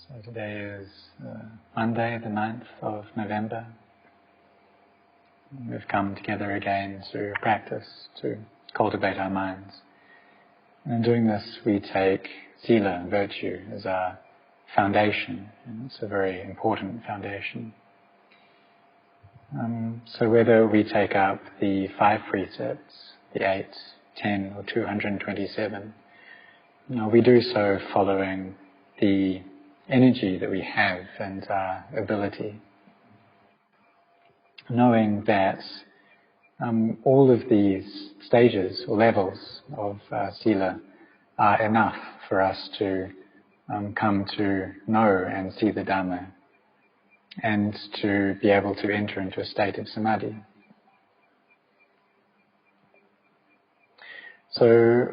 So today is Monday, the 9th of November. We've come together again to practice, to cultivate our minds. And in doing this, we take sila, virtue, as our foundation, and it's a very important foundation. So whether we take up the 5 precepts, the 8, 10 or 227, we do so following the energy that we have and our ability, knowing that all of these stages or levels of sila are enough for us to come to know and see the Dhamma and to be able to enter into a state of samadhi. So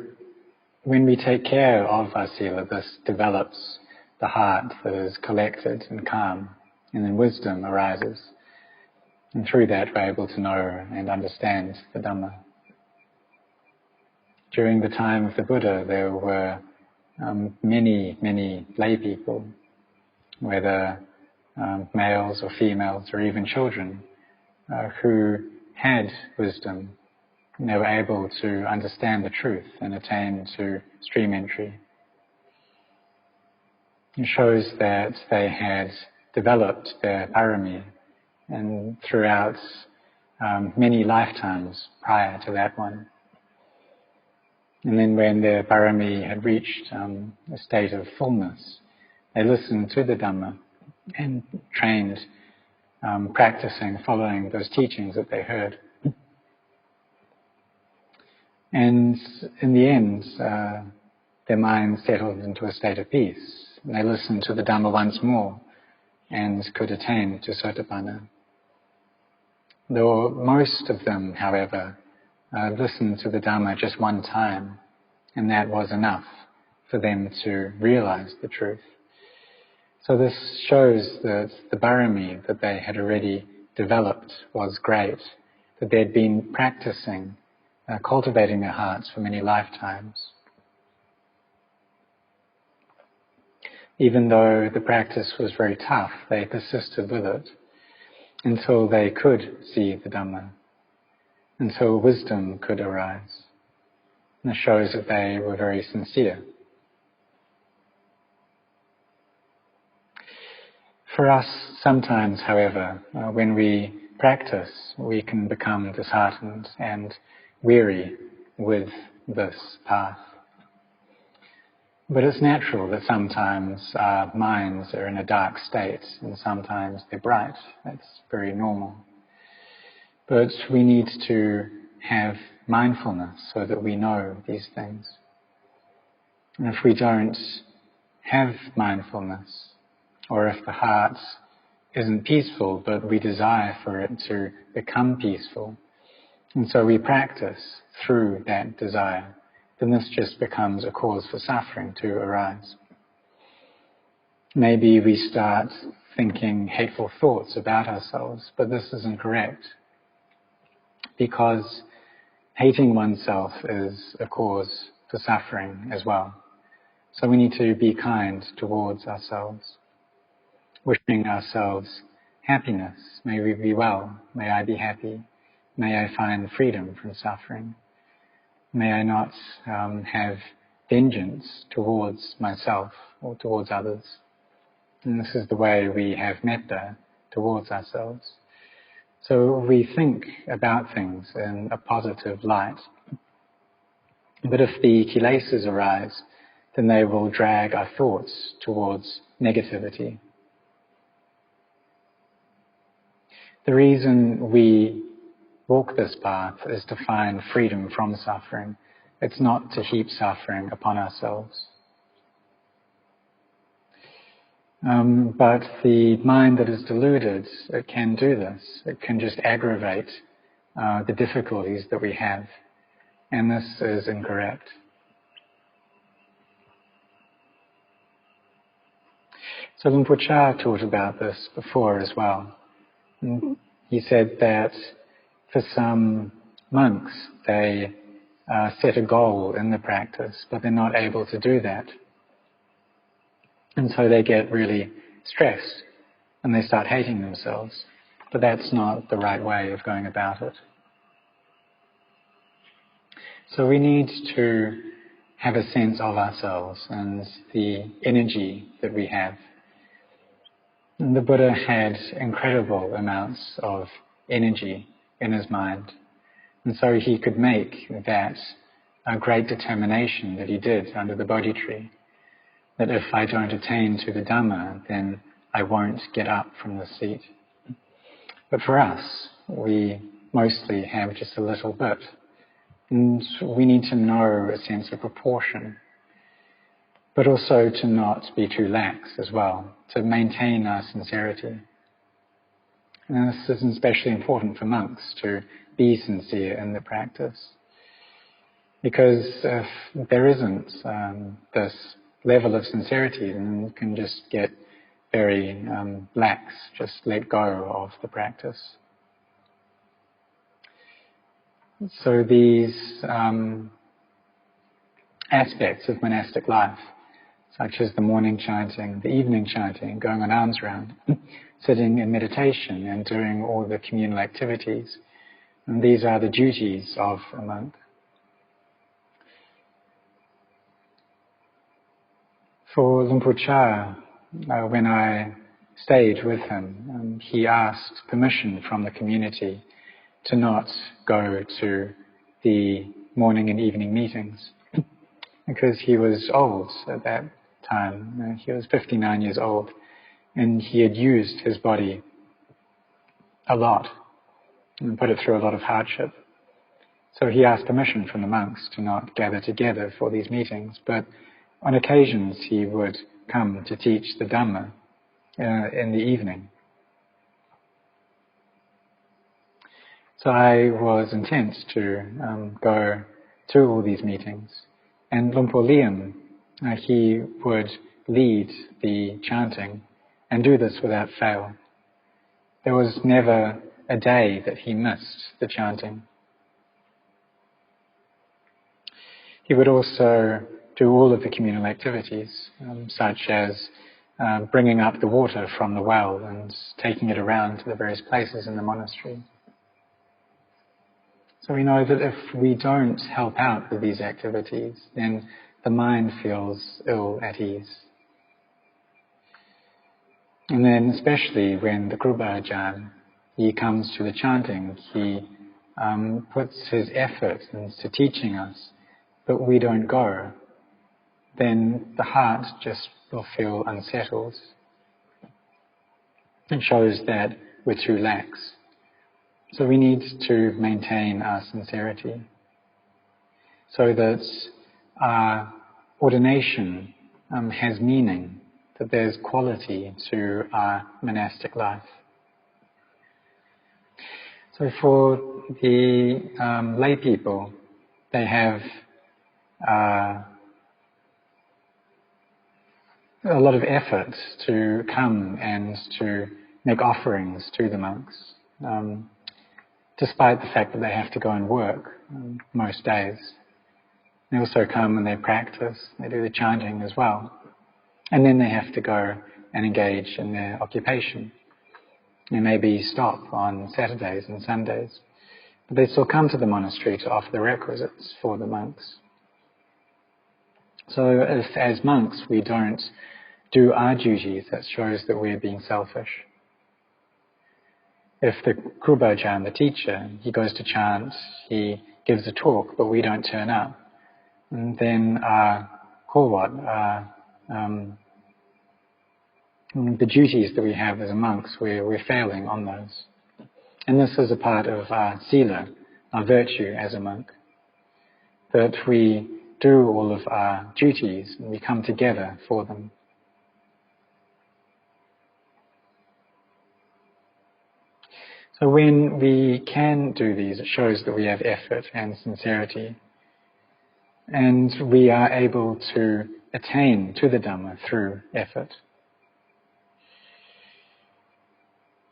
when we take care of our sila, this develops the heart that is collected and calm, and then wisdom arises. And through that we're able to know and understand the Dhamma. During the time of the Buddha, there were many lay people, whether males or females or even children, who had wisdom, and they were able to understand the truth and attain to stream entry. It shows that they had developed their parami and throughout many lifetimes prior to that one. And then when their parami had reached a state of fullness, they listened to the Dhamma and trained, practicing, following those teachings that they heard. And in the end, their mind settled into a state of peace. And they listened to the Dhamma once more and could attain to Sotapanna. Though most of them, however, listened to the Dhamma just one time, and that was enough for them to realize the truth. So this shows that the parami that they had already developed was great, that they'd been practicing, cultivating their hearts for many lifetimes. Even though the practice was very tough, they persisted with it until they could see the Dhamma, until wisdom could arise. And it shows that they were very sincere. For us, sometimes, however, when we practice, we can become disheartened and weary with this path. But it's natural that sometimes our minds are in a dark state and sometimes they're bright. That's very normal. But we need to have mindfulness so that we know these things. And if we don't have mindfulness, or if the heart isn't peaceful but we desire for it to become peaceful, and so we practice through that desire, then this just becomes a cause for suffering to arise. Maybe we start thinking hateful thoughts about ourselves, but this isn't correct, because hating oneself is a cause for suffering as well. So we need to be kind towards ourselves, wishing ourselves happiness. May we be well, may I be happy, may I find freedom from suffering. May I not have vengeance towards myself or towards others. And this is the way we have metta towards ourselves. So we think about things in a positive light. But if the kilesas arise, then they will drag our thoughts towards negativity. The reason we walk this path is to find freedom from suffering. It's not to heap suffering upon ourselves. But the mind that is deluded, it can do this. It can just aggravate the difficulties that we have. And this is incorrect. So Luang Por Anan taught about this before as well. And he said that for some monks, they set a goal in the practice, but they're not able to do that. And so they get really stressed and they start hating themselves. But that's not the right way of going about it. So we need to have a sense of ourselves and the energy that we have. And the Buddha had incredible amounts of energy in his mind. And so he could make that a great determination that he did under the Bodhi tree, that if I don't attain to the Dhamma, then I won't get up from the seat. But for us, we mostly have just a little bit. And we need to know a sense of proportion, but also to not be too lax as well, to maintain our sincerity. And this is especially important for monks, to be sincere in the practice. Because if there isn't this level of sincerity, then you can just get very lax, just let go of the practice. So these aspects of monastic life, such as the morning chanting, the evening chanting, going on alms round, sitting in meditation and doing all the communal activities, and these are the duties of a monk. For Luang Por Chah, when I stayed with him, he asked permission from the community to not go to the morning and evening meetings because he was old at that time. He was 59 years old and he had used his body a lot and put it through a lot of hardship. So he asked permission from the monks to not gather together for these meetings, but on occasions he would come to teach the Dhamma in the evening. So I was intent to go to all these meetings. And Luang Por Liam, he would lead the chanting and do this without fail. There was never a day that he missed the chanting. He would also do all of the communal activities, such as bringing up the water from the well and taking it around to the various places in the monastery. So we know that if we don't help out with these activities, then the mind feels ill at ease. And then especially when the Ajahn, he comes to the chanting, he puts his effort into teaching us, but we don't go, then the heart just will feel unsettled. It shows that we're too lax. So we need to maintain our sincerity so that our ordination has meaning, that there's quality to our monastic life. So for the lay people, they have a lot of effort to come and to make offerings to the monks, despite the fact that they have to go and work most days. They also come and they practice, they do the chanting as well. And then they have to go and engage in their occupation. They maybe stop on Saturdays and Sundays, but they still come to the monastery to offer the requisites for the monks. So if as monks we don't do our duties, that shows that we're being selfish. If the Ajahn, the teacher, he goes to chant, he gives a talk, but we don't turn up, and then the duties that we have as monks, we're failing on those. And this is a part of our sila, our virtue as a monk, that we do all of our duties and we come together for them. So when we can do these, it shows that we have effort and sincerity. And we are able to attain to the Dhamma through effort.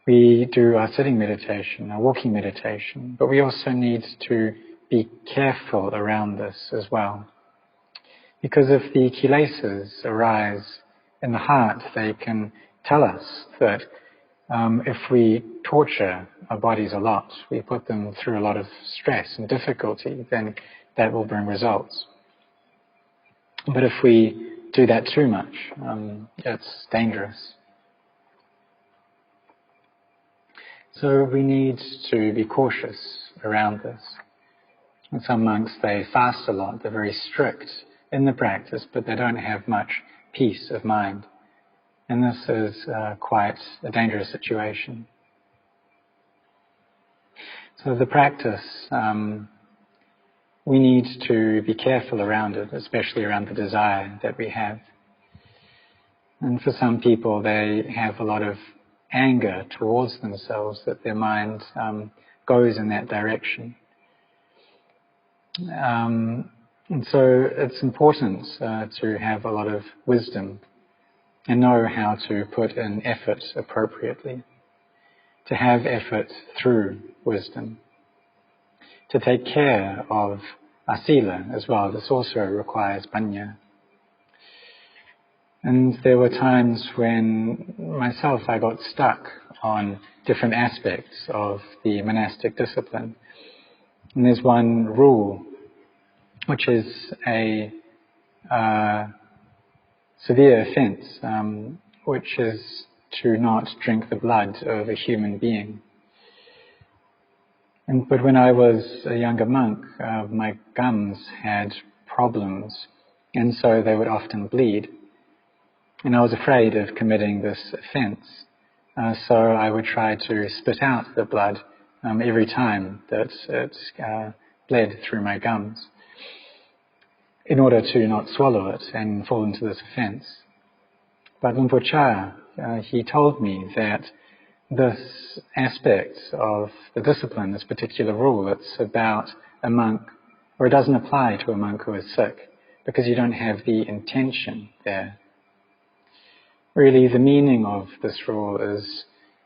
We do our sitting meditation, our walking meditation, but we also need to be careful around this as well. Because if the kilesas arise in the heart, they can tell us that if we torture our bodies a lot, we put them through a lot of stress and difficulty, then that will bring results. But if we do that too much, it's dangerous. So we need to be cautious around this. And some monks, they fast a lot, they're very strict in the practice, but they don't have much peace of mind. And this is quite a dangerous situation. So the practice, we need to be careful around it, especially around the desire that we have. And for some people, they have a lot of anger towards themselves, that their mind goes in that direction. And so it's important to have a lot of wisdom and know how to put in effort appropriately, to have effort through wisdom, to take care of our sila as well. This also requires panya. And there were times when myself I got stuck on different aspects of the monastic discipline. And there's one rule, which is a severe offence, which is to not drink the blood of a human being. But when I was a younger monk, my gums had problems, and so they would often bleed. And I was afraid of committing this offence, so I would try to spit out the blood every time that it bled through my gums, in order to not swallow it and fall into this offence. But Luang Por he told me that this aspect of the discipline, this particular rule, it's about a monk, or it doesn't apply to a monk who is sick, because you don't have the intention there. Really, the meaning of this rule is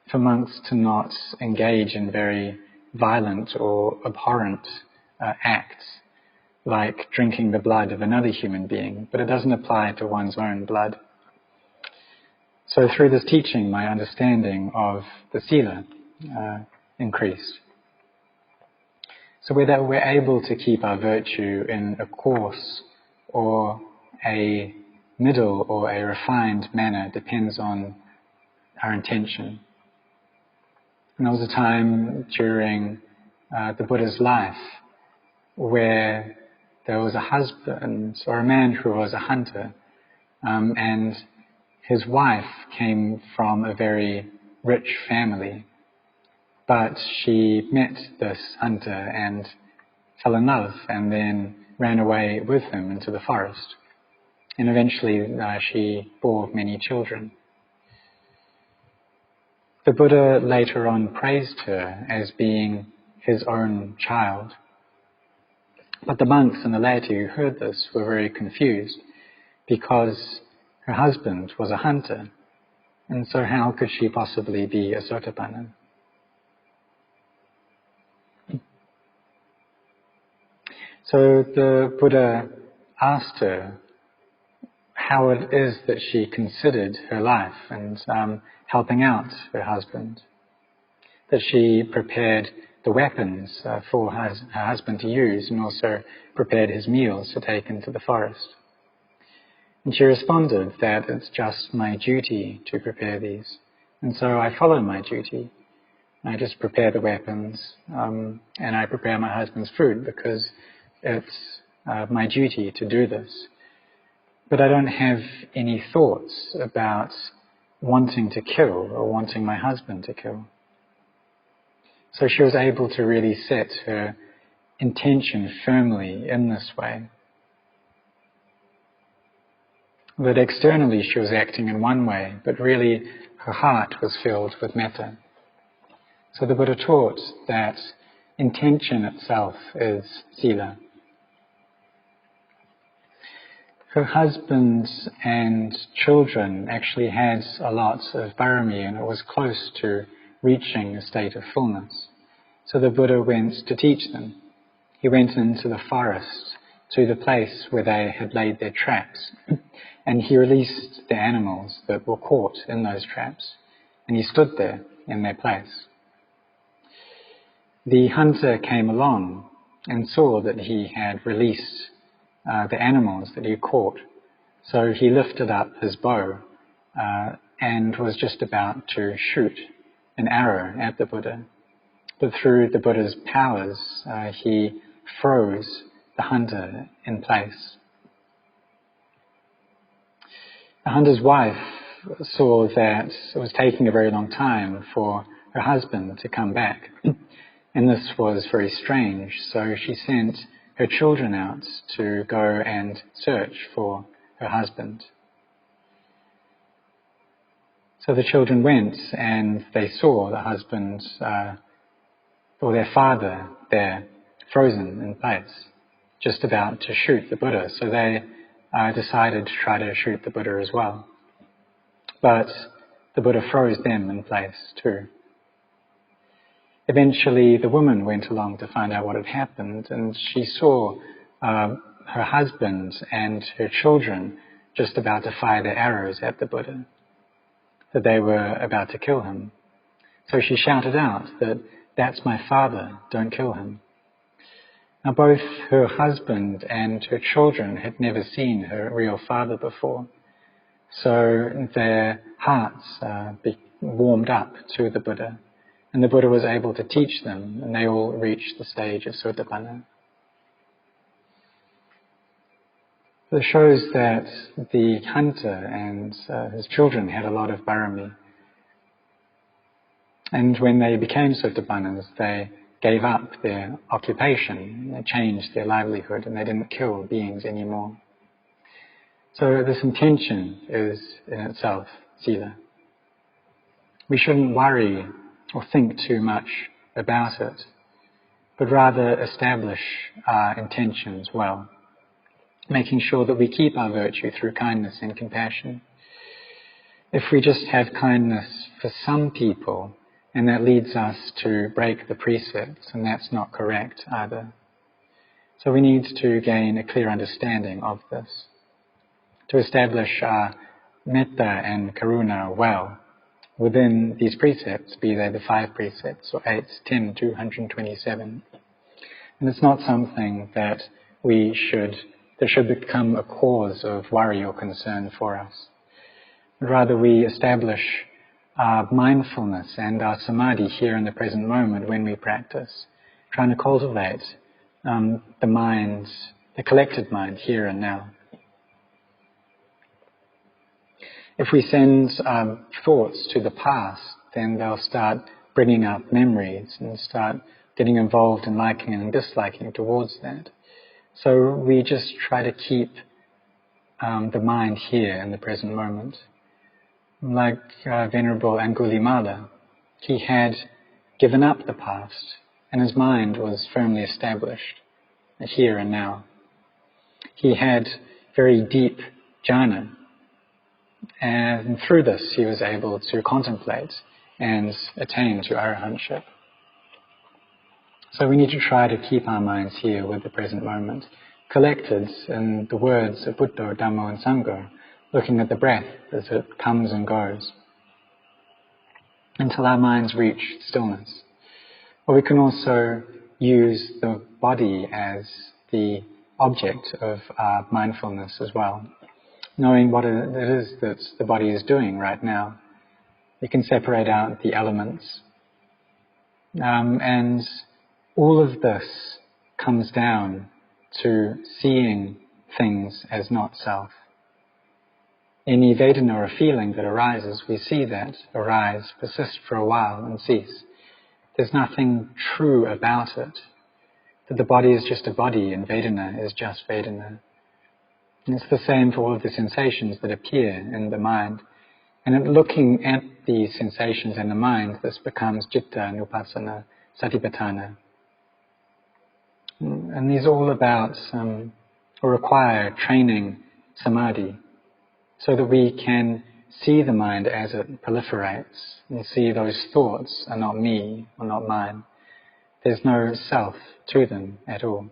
for monks to not engage in very violent or abhorrent acts, like drinking the blood of another human being, but it doesn't apply to one's own blood. So through this teaching, my understanding of the sila increased. So whether we're able to keep our virtue in a coarse or a middle or a refined manner depends on our intention. And there was a time during the Buddha's life where there was a husband or a man who was a hunter, and his wife came from a very rich family, but she met this hunter and fell in love and then ran away with him into the forest. And eventually she bore many children. The Buddha later on praised her as being his own child. But the monks and the laity who heard this were very confused, because her husband was a hunter, and so how could she possibly be a Sotapanna? So the Buddha asked her how it is that she considered her life and helping out her husband, that she prepared the weapons for her husband to use and also prepared his meals to take into the forest. And she responded that it's just my duty to prepare these. And so I follow my duty. I just prepare the weapons and I prepare my husband's food because it's my duty to do this. But I don't have any thoughts about wanting to kill or wanting my husband to kill. So she was able to really set her intention firmly in this way. That externally she was acting in one way, but really her heart was filled with metta. So the Buddha taught that intention itself is sila. Her husband and children actually had a lot of parami, and it was close to reaching a state of fullness. So the Buddha went to teach them. He went into the forest to the place where they had laid their traps, and he released the animals that were caught in those traps, and he stood there in their place. The hunter came along and saw that he had released the animals that he had caught, so he lifted up his bow and was just about to shoot an arrow at the Buddha. But through the Buddha's powers, he froze the hunter in place. The hunter's wife saw that it was taking a very long time for her husband to come back, and this was very strange, so she sent her children out to go and search for her husband. So the children went and they saw the husband, or their father, there, frozen in place, just about to shoot the Buddha. So they decided to try to shoot the Buddha as well. But the Buddha froze them in place too. Eventually the woman went along to find out what had happened, and she saw her husband and her children just about to fire their arrows at the Buddha, that they were about to kill him. So she shouted out that, "That's my father, don't kill him." Now both her husband and her children had never seen her real father before, so their hearts warmed up to the Buddha, and the Buddha was able to teach them, and they all reached the stage of Sotapanna. This shows that the hunter and his children had a lot of barami. And when they became Sotapannas, they gave up their occupation, they changed their livelihood, and they didn't kill beings anymore. So this intention is in itself sila. We shouldn't worry or think too much about it, but rather establish our intentions well, making sure that we keep our virtue through kindness and compassion. If we just have kindness for some people, and that leads us to break the precepts, and that's not correct either. So we need to gain a clear understanding of this, to establish our metta and karuna well within these precepts, be they the 5 precepts or 8, 10, 227. And it's not something that should become a cause of worry or concern for us. Rather, we establish our mindfulness and our samadhi here in the present moment when we practice, trying to cultivate the collected mind here and now. If we send thoughts to the past, then they'll start bringing up memories and start getting involved in liking and disliking towards that. So we just try to keep the mind here in the present moment. Like Venerable Angulimala, he had given up the past and his mind was firmly established here and now. He had very deep jhana, and through this he was able to contemplate and attain to arahantship. So we need to try to keep our minds here with the present moment, collected in the words of Buddha, Dhamma and Sangha, looking at the breath as it comes and goes, until our minds reach stillness. Or we can also use the body as the object of our mindfulness as well, knowing what it is that the body is doing right now. We can separate out the elements. And all of this comes down to seeing things as not self. Any Vedana or feeling that arises, we see that arise, persist for a while and cease. There's nothing true about it. That the body is just a body and Vedana is just Vedana. And it's the same for all of the sensations that appear in the mind. And in looking at these sensations in the mind, this becomes citta, nupassana, satipatthana. And these are all about, or require training samadhi, so that we can see the mind as it proliferates and see those thoughts are not me or not mine. There's no self to them at all.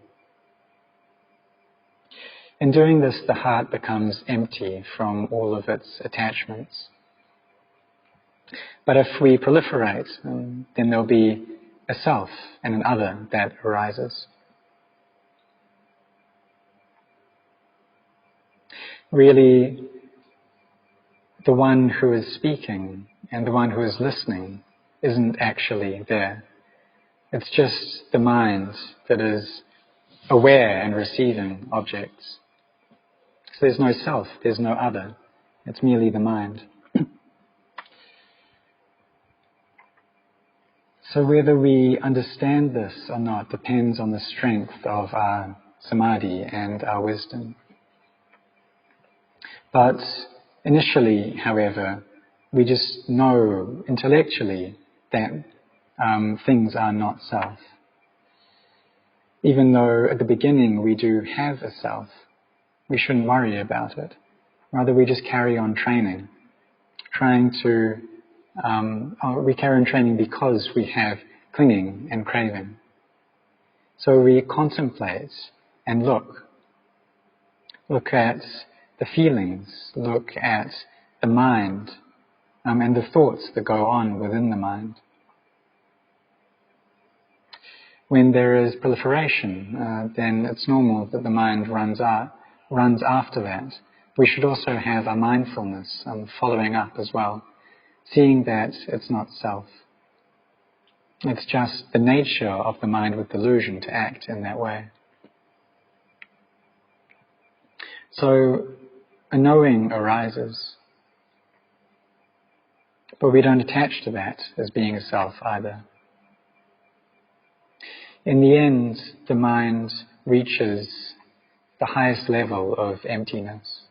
In doing this, the heart becomes empty from all of its attachments. But if we proliferate, then there'll be a self and an other that arises. Really, the one who is speaking and the one who is listening isn't actually there. It's just the mind that is aware and receiving objects. So there's no self, there's no other. It's merely the mind. So whether we understand this or not depends on the strength of our samadhi and our wisdom. But initially, however, we just know intellectually that things are not self. Even though at the beginning we do have a self, we shouldn't worry about it. Rather, we just carry on training, we carry on training because we have clinging and craving. So we contemplate and look at the feelings, look at the mind, and the thoughts that go on within the mind. When there is proliferation, then it's normal that the mind runs after that. We should also have a mindfulness following up as well, seeing that it's not self. It's just the nature of the mind with delusion to act in that way. So a knowing arises, but we don't attach to that as being a self either. In the end, the mind reaches the highest level of emptiness.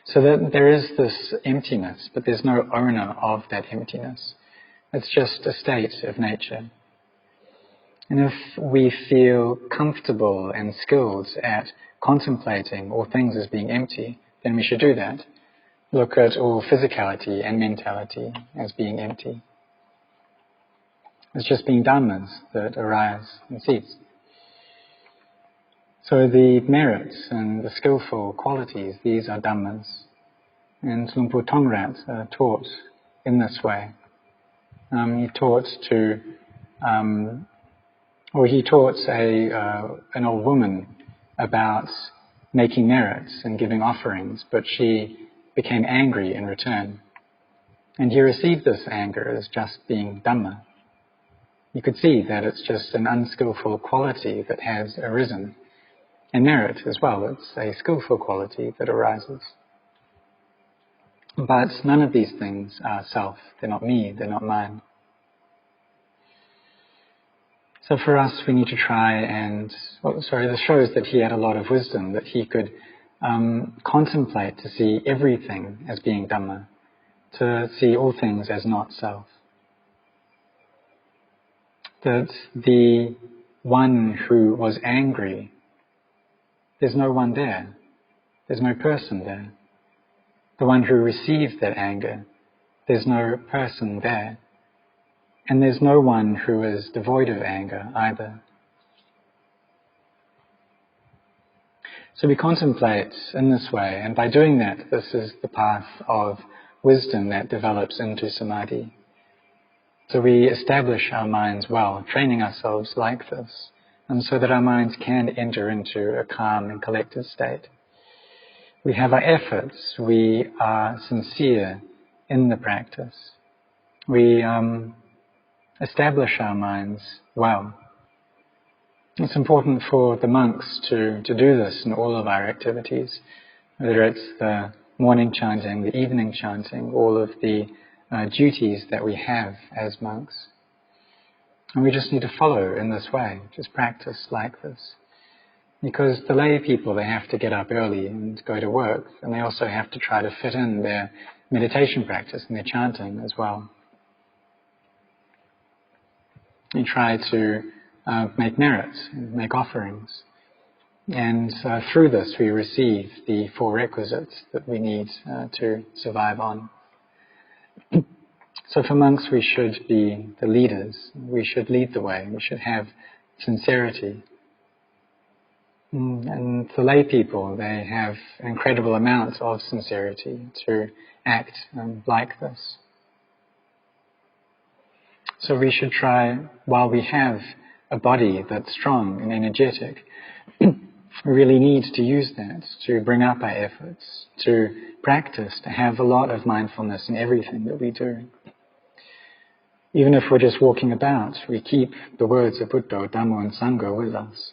So that there is this emptiness, but there's no owner of that emptiness. It's just a state of nature. And if we feel comfortable and skilled at contemplating all things as being empty, then we should do that. Look at all physicality and mentality as being empty. It's just being dhammas that arise and cease. So the merits and the skillful qualities, these are dhammas. And Luang Por Tongrat taught in this way. He taught an old woman about making merits and giving offerings, but she became angry in return. And he received this anger as just being Dhamma. You could see that it's just an unskillful quality that has arisen. And merit as well, it's a skillful quality that arises. But none of these things are self. They're not me, they're not mine. So for us, we need to try this shows that he had a lot of wisdom, that he could contemplate to see everything as being Dhamma, to see all things as not self. That the one who was angry, there's no one there. There's no person there. The one who received that anger, there's no person there. And there's no one who is devoid of anger either. So we contemplate in this way, and by doing that, this is the path of wisdom that develops into samadhi. So we establish our minds well, training ourselves like this, and so that our minds can enter into a calm and collected state. We have our efforts, we are sincere in the practice. We establish our minds well. It's important for the monks to do this in all of our activities, whether it's the morning chanting, the evening chanting, all of the duties that we have as monks. And we just need to follow in this way, just practice like this. Because the lay people, they have to get up early and go to work, and they also have to try to fit in their meditation practice and their chanting as well. We try to make merits, make offerings. And through this we receive the 4 requisites that we need to survive on. So for monks we should be the leaders. We should lead the way. We should have sincerity. And for lay people, they have an incredible amount of sincerity to act like this. So we should try, while we have a body that's strong and energetic, we really need to use that to bring up our efforts, to practice, to have a lot of mindfulness in everything that we do. Even if we're just walking about, we keep the words of Buddha, Dhamma and Sangha with us.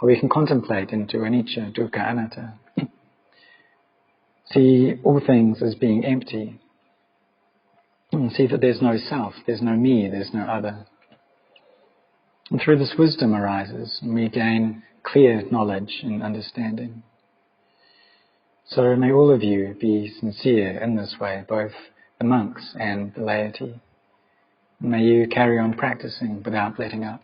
Or we can contemplate into anicca, dukkha, anatta. See all things as being empty. And see that there's no self, there's no me, there's no other. And through this wisdom arises, and we gain clear knowledge and understanding. So may all of you be sincere in this way, both the monks and the laity. May you carry on practicing without letting up.